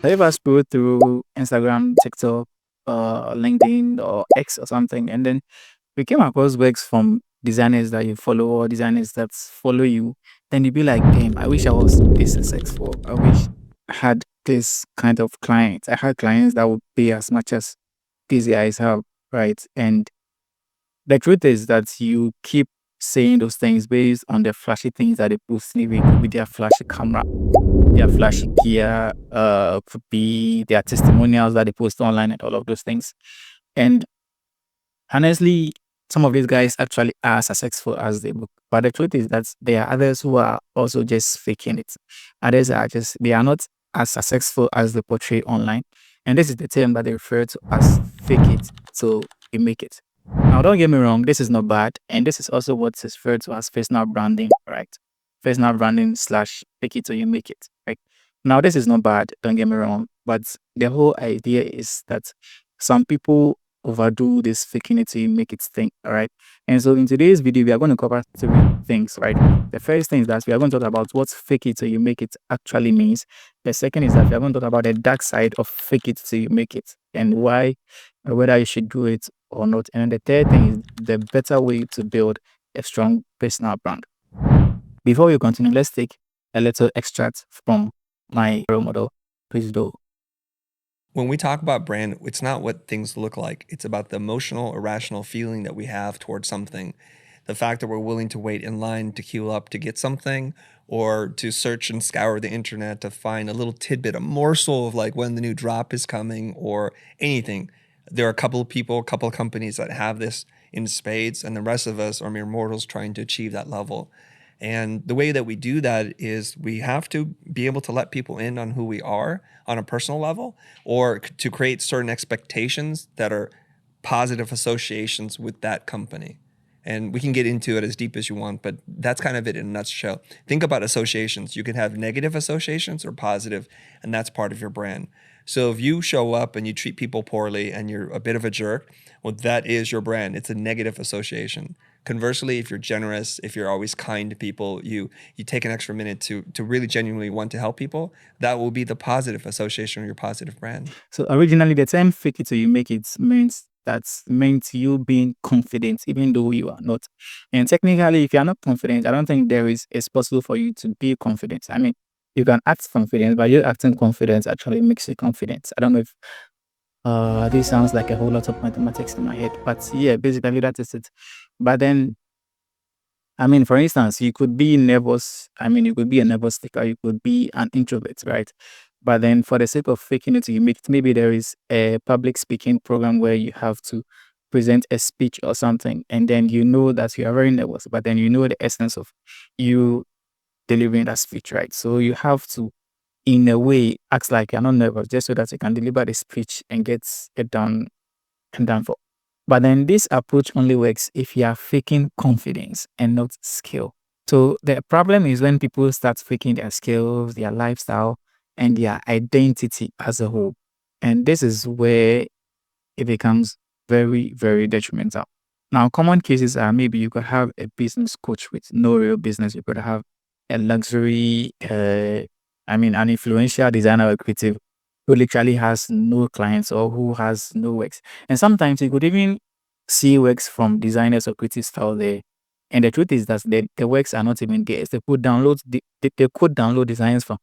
Have you ever scrolled through Instagram, TikTok, LinkedIn, or X or something, and then we came across works from designers that you follow or designers that follow you, then you'd be like, damn, I wish I was this successful. I wish I had this kind of client. I had clients that would pay as much as these guys have, right? And the truth is that you keep saying those things based on the flashy things that they post. Maybe it could be their flashy camera, their flashy gear, could be their testimonials that they post online and all of those things. And honestly, some of these guys actually are successful as they look. But the truth is that there are others who are also just faking it. Others are just, they are not as successful as they portray online. And this is the term that they refer to as fake it so you make it. Now, don't get me wrong, this is not bad. And this is also what is referred to as personal branding, right? Personal branding slash fake it so you make it, right? Now, this is not bad, don't get me wrong. But the whole idea is that some people overdo this faking it till you make it thing. All right. And so in today's video, we are going to cover three things, right? The first thing is that we are going to talk about what fake it till you make it actually means. The second is that we are going to talk about the dark side of fake it till you make it and why or whether you should do it or not. And then the third thing is the better way to build a strong personal brand. Before we continue, let's take a little extract from my role model. Please do. When we talk about brand, it's not what things look like. It's about the emotional, irrational feeling that we have towards something. The fact that we're willing to wait in line to queue up to get something or to search and scour the internet to find a little tidbit, a morsel of like when the new drop is coming or anything. There are a couple of people, a couple of companies that have this in spades, and the rest of us are mere mortals trying to achieve that level. And the way that we do that is we have to be able to let people in on who we are on a personal level, or to create certain expectations that are positive associations with that company. And we can get into it as deep as you want, but that's kind of it in a nutshell. Think about associations. You can have negative associations or positive, and that's part of your brand. So if you show up and you treat people poorly and you're a bit of a jerk, well, that is your brand. It's a negative association. Conversely, if you're generous, if you're always kind to people, you take an extra minute to really genuinely want to help people, that will be the positive association of your positive brand. So originally the term fake it till you make it means that's meant you being confident even though you are not. And technically if you are not confident, I don't think it's possible for you to be confident. I mean, you can act confident, but you acting confident actually makes you confident. I don't know if this sounds like a whole lot of mathematics in my head, but yeah, basically that is it. But then I mean, for instance, you could be nervous. I mean, you could be a nervous speaker, you could be an introvert, right? But then for the sake of faking it, you make maybe there is a public speaking program where you have to present a speech or something, and then you know that you are very nervous, but then you know the essence of you delivering that speech, right? So you have to, in a way, act like you're not nervous just so that you can deliver the speech and get it done and done for. But then this approach only works if you are faking confidence and not skill. So the problem is when people start faking their skills, their lifestyle, and their identity as a whole. And this is where it becomes very, very detrimental. Now, common cases are maybe you could have a business coach with no real business. You could have a luxury, an influential designer or creative who literally has no clients or who has no works. And sometimes you could even see works from designers or creatives out there. And the truth is that the works are not even theirs. They could download designs from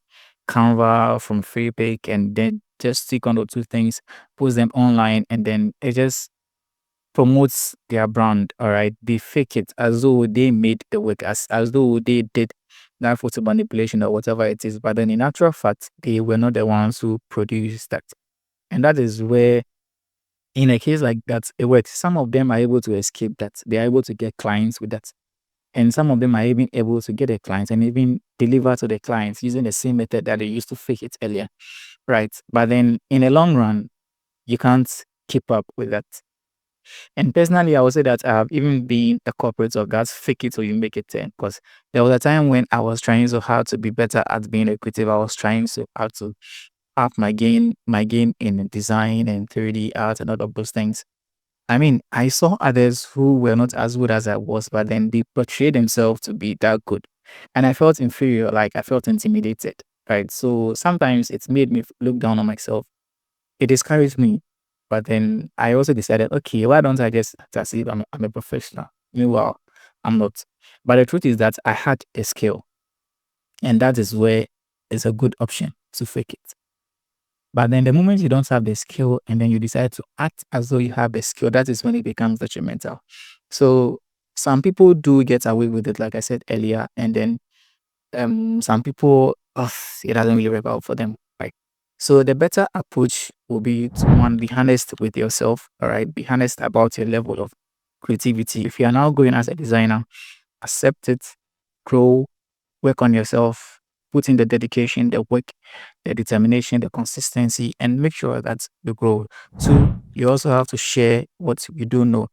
Canva, from Freepik, and then just stick on those two things, post them online, and then it just promotes their brand. All right. They fake it as though they made the work, as though they did that photo manipulation or whatever it is. But then in actual fact, they were not the ones who produced that. And that is where, in a case like that, it works. Some of them are able to escape that. They are able to get clients with that. And some of them are even able to get a client and even deliver to the clients using the same method that they used to fake it earlier. Right. But then in the long run, you can't keep up with that. And personally, I would say that I have even been a corporate of that fake it till you make it 10. Because there was a time when I was trying so hard to be better at being a creative. I was trying so hard to up my game in design and 3D art and all of those things. I mean, I saw others who were not as good as I was, but then they portrayed themselves to be that good. And I felt inferior, like I felt intimidated. right? So sometimes it's made me look down on myself. It discouraged me. But then I also decided, okay, why don't I just act as if I'm a professional? Meanwhile, I'm not. But the truth is that I had a skill, and that is where it's a good option to fake it. But then the moment you don't have the skill and then you decide to act as though you have the skill, that is when it becomes detrimental. So some people do get away with it, like I said earlier, and then some people, it doesn't really work out for them. Right. So the better approach will be to one, be honest with yourself. All right. Be honest about your level of creativity. If you are now going as a designer, accept it, grow, work on yourself, put in the dedication, the work, the determination, the consistency, and make sure that you grow. Two, you also have to share what you do know.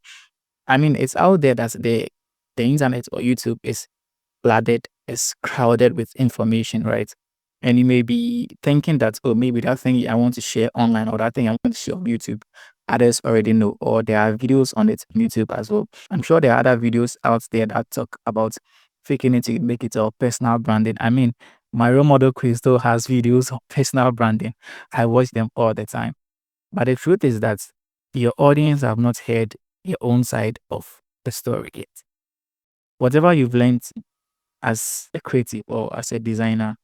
I mean, it's out there that the internet or YouTube is flooded, is crowded with information, right? And you may be thinking that, oh, maybe that thing I want to share online or that thing I want to share on YouTube, others already know, or there are videos on it on YouTube as well. I'm sure there are other videos out there that talk about faking it to make it all personal branding. I mean, my role model Crystal has videos on personal branding. I watch them all the time. But the truth is that your audience have not heard your own side of the story yet. Whatever you've learned as a creative or as a designer,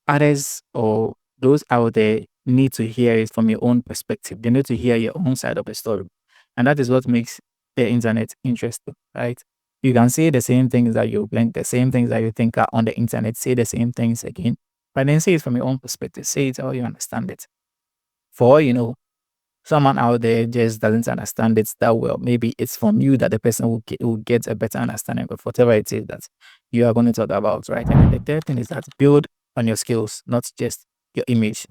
others or those out there need to hear it from your own perspective. They need to hear your own side of the story. And that is what makes the internet interesting, right? You can say the same things that you learned, the same things that you think are on the internet, say the same things again, but then say it from your own perspective. Say it how you understand it. For all you know, someone out there just doesn't understand it that well. Maybe it's from you that the person will get a better understanding of whatever it is that you are going to talk about, right? And then the third thing is that build on your skills, not just your image.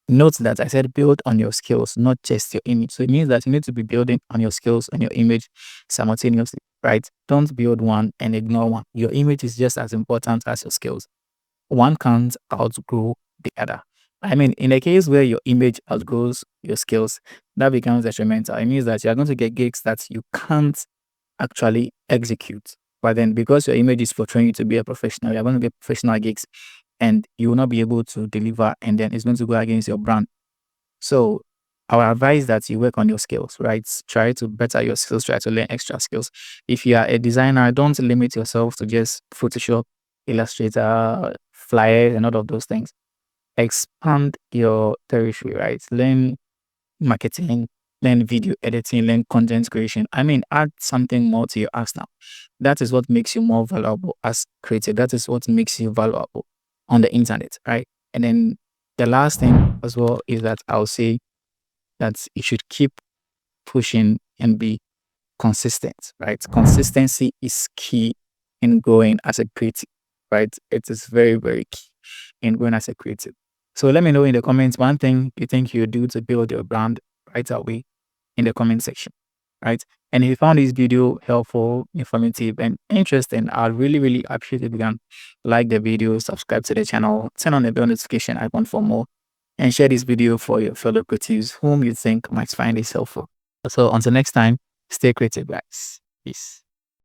Note that I said build on your skills, not just your image. So it means that you need to be building on your skills and your image simultaneously, right? Don't build one and ignore one. Your image is just as important as your skills. One can't outgrow the other. I mean, in a case where your image outgrows your skills, that becomes detrimental. It means that you're going to get gigs that you can't actually execute. But then because your image is portraying you to be a professional, you're going to get professional gigs and you will not be able to deliver, and then it's going to go against your brand. So I would advise that you work on your skills, right? Try to better your skills, try to learn extra skills. If you are a designer, don't limit yourself to just Photoshop, Illustrator, Flyers, and all of those things. Expand your territory, right? Learn marketing, learn video editing, learn content creation. I mean, add something more to your arsenal. That is what makes you more valuable as creative. That is what makes you valuable on the internet, right? And then the last thing as well is that I'll say that you should keep pushing and be consistent, right? Consistency is key in growing as a creative, right? It is very, very key in growing as a creative. So let me know in the comments one thing you think you do to build your brand right away in the comment section, right? And if you found this video helpful, informative, and interesting, I'd really, really appreciate if you can like the video, subscribe to the channel, turn on the bell notification icon for more, and share this video for your fellow creatives whom you think might find this helpful. So until next time, stay creative, guys. Peace.